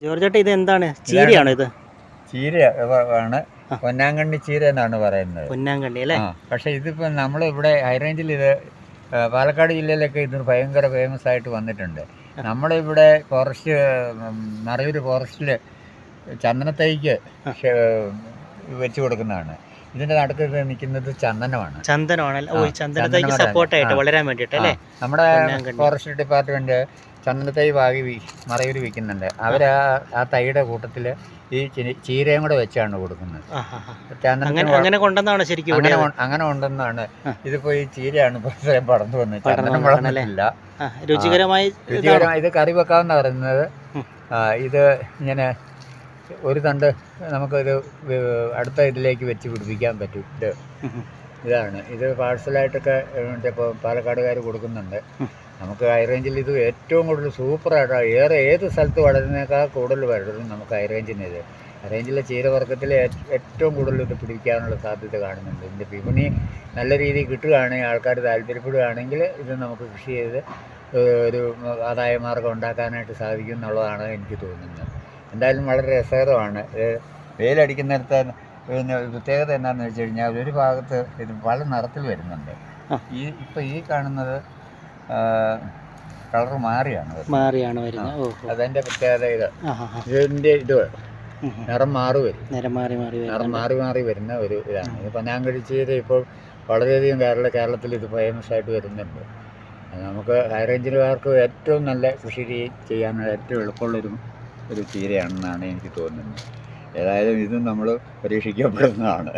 George ചേട്ടാ, ഇത് എന്താണ്? ചീരയാണോ ഇത്? ചീര ആണ്, പൊന്നാങ്കണ്ണി ചീര എന്നാണ് പറയുന്നത്. പൊന്നാങ്കണ്ണി അല്ലേ? പക്ഷേ ഇതിപ്പോൾ നമ്മളിവിടെ ഹൈറേഞ്ചിൽ ഇത് പാലക്കാട് ജില്ലയിലൊക്കെ ഇത് ഭയങ്കര ഫേമസ് ആയിട്ട് വന്നിട്ടുണ്ട്. നമ്മളിവിടെ ഫോറസ്റ്റ് മറയൂർ ഫോറസ്റ്റിൽ ചന്ദനത്തൈക്ക് വെച്ച് കൊടുക്കുന്നതാണ്. ഇതിൻ്റെ നടുക്ക് നിൽക്കുന്നത് ചന്ദനമാണ്. ചന്ദനമാണല്ലേ? സപ്പോർട്ടായിട്ട് വളരാൻ വേണ്ടിയിട്ട് അല്ലേ? നമ്മുടെ ഫോറസ്റ്റ് ഡിപ്പാർട്ട്മെൻറ്റ് ചന്ദനത്തൈ മറയൂർ വിൽക്കുന്നുണ്ട്. അവർ ആ തൈയുടെ കൂട്ടത്തിൽ ഈ ചീരയും കൂടെ വെച്ചാണ് കൊടുക്കുന്നത്. അങ്ങനെ കൊണ്ടെന്നാണ് ശരിക്കും അങ്ങനെ ഉണ്ടെന്നാണ്. ഇതിപ്പോ ഈ ചീരയാണ് പടർന്നു വന്നത്, ചന്ദനം വളർന്നിട്ടില്ല. രുചികരമായി ഇത് കറി വെക്കാമെന്ന് പറയുന്നത്. ഇത് ഇങ്ങനെ ഒരു തണ്ട് നമുക്കൊരു അടുത്ത ഇതിലേക്ക് വെച്ച് പിടിപ്പിക്കാൻ പറ്റും. ഇതാണ് ഇത് പാഴ്സലായിട്ടൊക്കെ ഇപ്പോൾ പാലക്കാടുകാർ കൊടുക്കുന്നുണ്ട്. നമുക്ക് ഹൈറേഞ്ചിൽ ഇത് ഏറ്റവും കൂടുതൽ സൂപ്പറായിട്ട് ഏത് സ്ഥലത്ത് വളരുന്നേക്കാൾ കൂടുതൽ വളരും നമുക്ക് ഹൈറേഞ്ചിന്. ഹൈറേഞ്ചിലെ ചീരവർഗ്ഗത്തിൽ ഏറ്റവും കൂടുതൽ ഇത് പിടിക്കാനുള്ള സാധ്യത കാണുന്നുണ്ട്. ഇതിൻ്റെ വിപണി നല്ല രീതിയിൽ കിട്ടുകയാണെങ്കിൽ, ആൾക്കാർ താല്പര്യപ്പെടുകയാണെങ്കിൽ ഇത് നമുക്ക് കൃഷി ചെയ്ത് ഒരു ആദായ മാർഗം ഉണ്ടാക്കാനായിട്ട് സാധിക്കും എന്നുള്ളതാണ് എനിക്ക് തോന്നുന്നത്. എന്തായാലും വളരെ രസകരമാണ്. വെയിലടിക്കുന്നിടത്ത് പിന്നെ പ്രത്യേകത എന്താണെന്ന് വെച്ച് കഴിഞ്ഞാൽ ഒരു ഭാഗത്ത് ഇത് പല നിറത്തിൽ വരുന്നുണ്ട്. ഈ കാണുന്നത് കളർ മാറിയാണ് വരുന്നത്. അതിൻ്റെ പ്രത്യേകത ഇതിൻ്റെ നിറം മാറി വരുന്ന ഒരു ഇതാണ്. ഇത് പൊന്നാങ്കണ്ണി ചീര ഇപ്പോൾ വളരെയധികം കേരളത്തിൽ ഇത് ഫേമസ് ആയിട്ട് വരുന്നുണ്ട്. നമുക്ക് ഹൈറേഞ്ചിലുകാർക്ക് ഏറ്റവും നല്ല കൃഷി ചെയ്യാനുള്ള ഏറ്റവും എളുപ്പമുള്ളൊരു ചീരയാണെന്നാണ് എനിക്ക് തോന്നുന്നത്. ഏതായാലും ഇതും നമ്മൾ പരീക്ഷിക്കപ്പെടുന്നതാണ്.